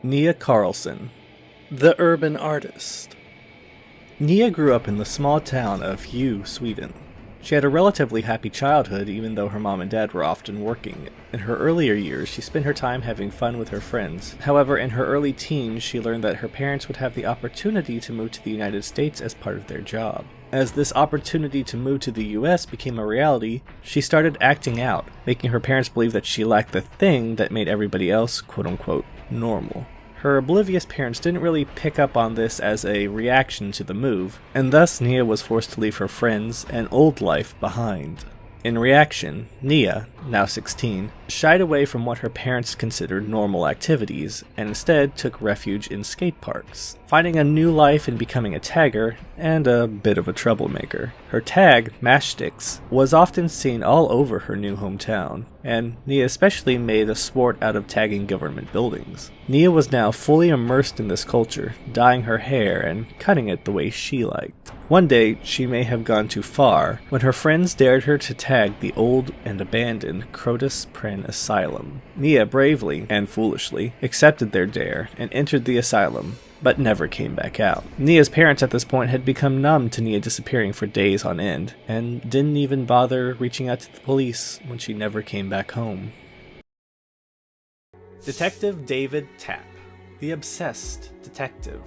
Nia Carlson, the urban artist. Nia grew up in the small town of Hjo, Sweden. She had a relatively happy childhood even though her mom and dad were often working. In her earlier years, she spent her time having fun with her friends. However, in her early teens, she learned that her parents would have the opportunity to move to the United States as part of their job. As this opportunity to move to the US became a reality, she started acting out, making her parents believe that she lacked the thing that made everybody else quote-unquote normal. Her oblivious parents didn't really pick up on this as a reaction to the move, and thus Nia was forced to leave her friends and old life behind. In reaction, Nia, now 16, shied away from what her parents considered normal activities, and instead took refuge in skate parks, finding a new life and becoming a tagger, and a bit of a troublemaker. Her tag, Matchsticks, was often seen all over her new hometown, and Nia especially made a sport out of tagging government buildings. Nia was now fully immersed in this culture, dyeing her hair and cutting it the way she liked. One day, she may have gone too far, when her friends dared her to tag the old and abandoned Crotus Pren Asylum. Nia bravely, and foolishly, accepted their dare and entered the asylum, but never came back out. Nia's parents at this point had become numb to Nia disappearing for days on end, and didn't even bother reaching out to the police when she never came back home. Detective David Tapp, the obsessed detective.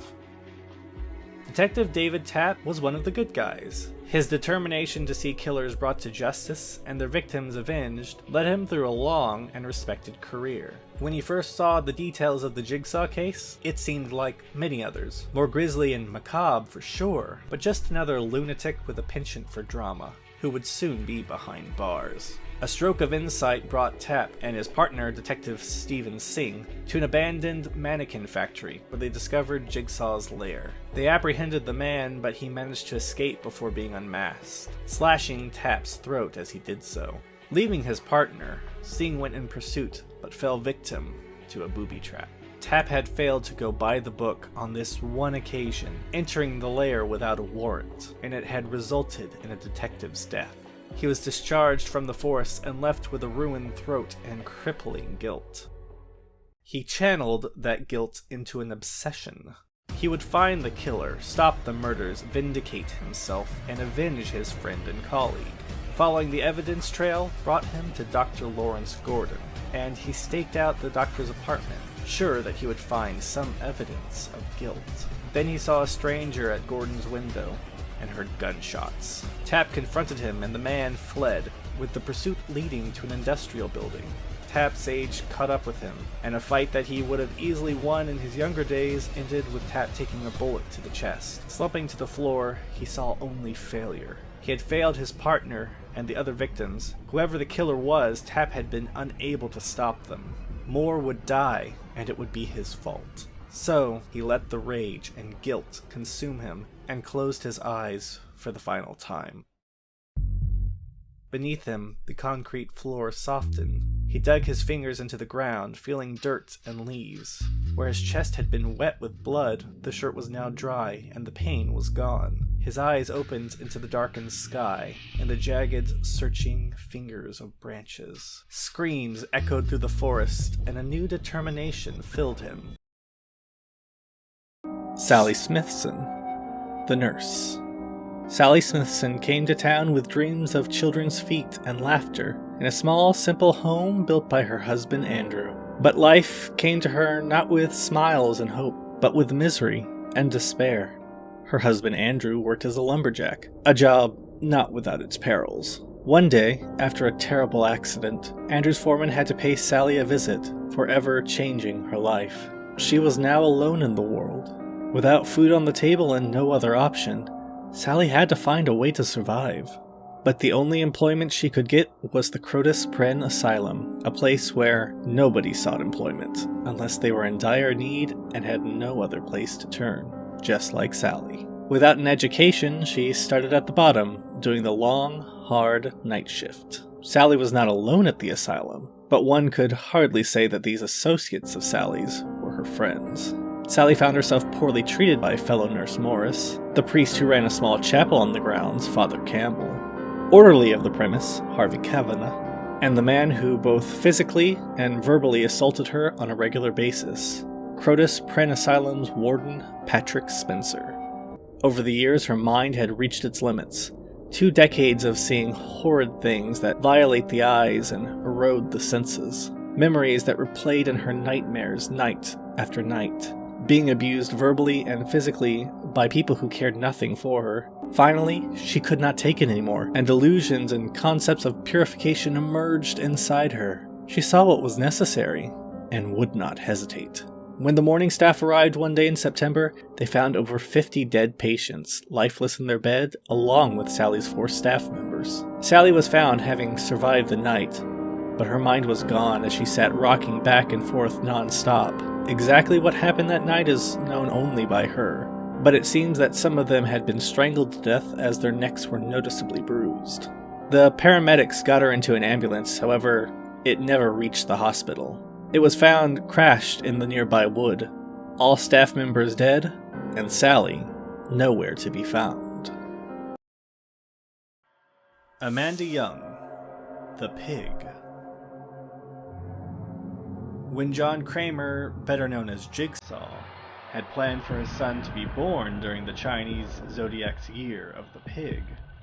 Detective David Tapp was one of the good guys. His determination to see killers brought to justice and their victims avenged led him through a long and respected career. When he first saw the details of the Jigsaw case, it seemed like many others. More grisly and macabre for sure, but just another lunatic with a penchant for drama, who would soon be behind bars. A stroke of insight brought Tapp and his partner, Detective Stephen Singh, to an abandoned mannequin factory where they discovered Jigsaw's lair. They apprehended the man, but he managed to escape before being unmasked, slashing Tapp's throat as he did so. Leaving his partner, Singh went in pursuit, but fell victim to a booby trap. Tapp had failed to go by the book on this one occasion, entering the lair without a warrant, and it had resulted in a detective's death. He was discharged from the force and left with a ruined throat and crippling guilt. He channeled that guilt into an obsession. He would find the killer, stop the murders, vindicate himself, and avenge his friend and colleague. Following the evidence trail brought him to Dr. Lawrence Gordon, and he staked out the doctor's apartment, sure that he would find some evidence of guilt. Then he saw a stranger at Gordon's window and heard gunshots. Tapp confronted him and the man fled, with the pursuit leading to an industrial building. Tapp's age caught up with him, and a fight that he would have easily won in his younger days ended with Tapp taking a bullet to the chest. Slumping to the floor, he saw only failure. He had failed his partner and the other victims. Whoever the killer was, Tapp had been unable to stop them. More would die, and it would be his fault. So, he let the rage and guilt consume him and closed his eyes for the final time. Beneath him, the concrete floor softened. He dug his fingers into the ground, feeling dirt and leaves. Where his chest had been wet with blood, the shirt was now dry and the pain was gone. His eyes opened into the darkened sky and the jagged, searching fingers of branches. Screams echoed through the forest, and a new determination filled him. Sally Smithson, the nurse. Sally Smithson came to town with dreams of children's feet and laughter in a small, simple home built by her husband Andrew. But life came to her not with smiles and hope, but with misery and despair. Her husband Andrew worked as a lumberjack, a job not without its perils. One day, after a terrible accident, Andrew's foreman had to pay Sally a visit, forever changing her life. She was now alone in the world. Without food on the table and no other option, Sally had to find a way to survive. But the only employment she could get was the Crotus Pren Asylum, a place where nobody sought employment, unless they were in dire need and had no other place to turn, just like Sally. Without an education, she started at the bottom, doing the long, hard night shift. Sally was not alone at the asylum, but one could hardly say that these associates of Sally's were her friends. Sally found herself poorly treated by fellow nurse Morris, the priest who ran a small chapel on the grounds, Father Campbell, orderly of the premise, Harvey Kavanagh, and the man who both physically and verbally assaulted her on a regular basis, Crotus Pren Asylum's warden, Patrick Spencer. Over the years, her mind had reached its limits. 2 decades of seeing horrid things that violate the eyes and erode the senses. Memories that replayed in her nightmares night after night. Being abused verbally and physically by people who cared nothing for her. Finally, she could not take it anymore, and delusions and concepts of purification emerged inside her. She saw what was necessary, and would not hesitate. When the morning staff arrived one day in September, they found over 50 dead patients, lifeless in their bed, along with Sally's 4 staff members. Sally was found having survived the night, but her mind was gone as she sat rocking back and forth non-stop. Exactly what happened that night is known only by her, but it seems that some of them had been strangled to death as their necks were noticeably bruised. The paramedics got her into an ambulance, however, it never reached the hospital. It was found crashed in the nearby wood, all staff members dead, and Sally nowhere to be found. Amanda Young, the Pig. When John Kramer, better known as Jigsaw, had planned for his son to be born during the Chinese Zodiac's Year of the Pig,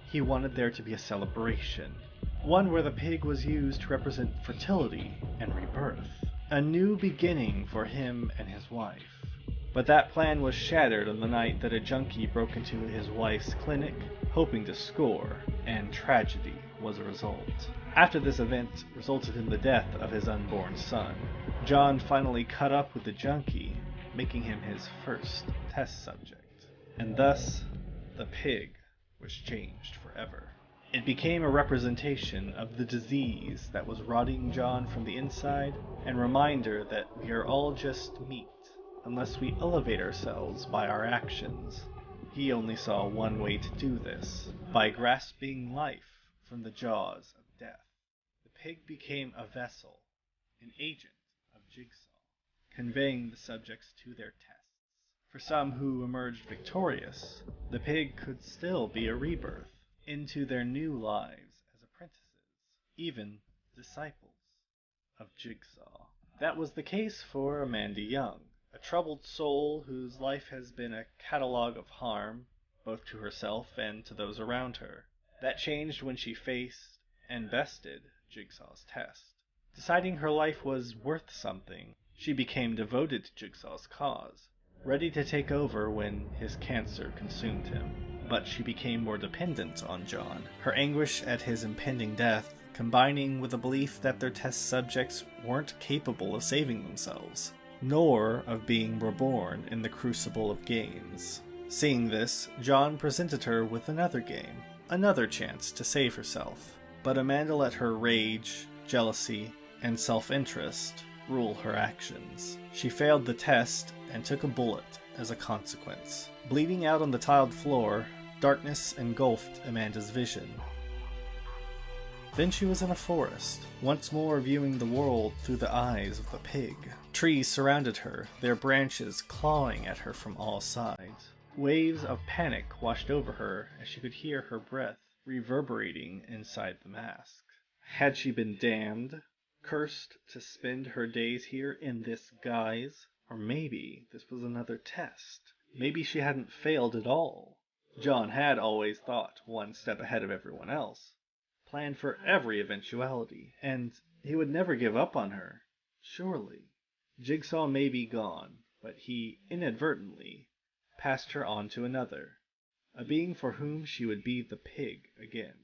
he wanted there to be a celebration, one where the pig was used to represent fertility and rebirth. A new beginning for him and his wife. But that plan was shattered on the night that a junkie broke into his wife's clinic, hoping to score, and tragedy was a result. After this event resulted in the death of his unborn son, John finally caught up with the junkie, making him his first test subject. And thus, the pig was changed forever. It became a representation of the disease that was rotting John from the inside, and reminder that we are all just meat, unless we elevate ourselves by our actions. He only saw one way to do this, by grasping life from the jaws of death. The pig became a vessel, an agent of Jigsaw, conveying the subjects to their tests. For some who emerged victorious, the pig could still be a rebirth into their new lives as apprentices, even disciples of Jigsaw. That was the case for Amanda Young, a troubled soul whose life has been a catalogue of harm, both to herself and to those around her. That changed when she faced and bested Jigsaw's test. Deciding her life was worth something, she became devoted to Jigsaw's cause, ready to take over when his cancer consumed him. But she became more dependent on John, her anguish at his impending death combining with the belief that their test subjects weren't capable of saving themselves, nor of being reborn in the crucible of games. Seeing this, John presented her with another game, another chance to save herself. But Amanda let her rage, jealousy, and self-interest rule her actions. She failed the test and took a bullet as a consequence. Bleeding out on the tiled floor, darkness engulfed Amanda's vision. Then she was in a forest, once more viewing the world through the eyes of the pig. Trees surrounded her, their branches clawing at her from all sides. Waves of panic washed over her as she could hear her breath reverberating inside the mask. Had she been damned, cursed to spend her days here in this guise? Or maybe this was another test. Maybe she hadn't failed at all. John had always thought one step ahead of everyone else, planned for every eventuality, and he would never give up on her. Surely. Jigsaw may be gone, but he inadvertently passed her on to another, a being for whom she would be the pig again.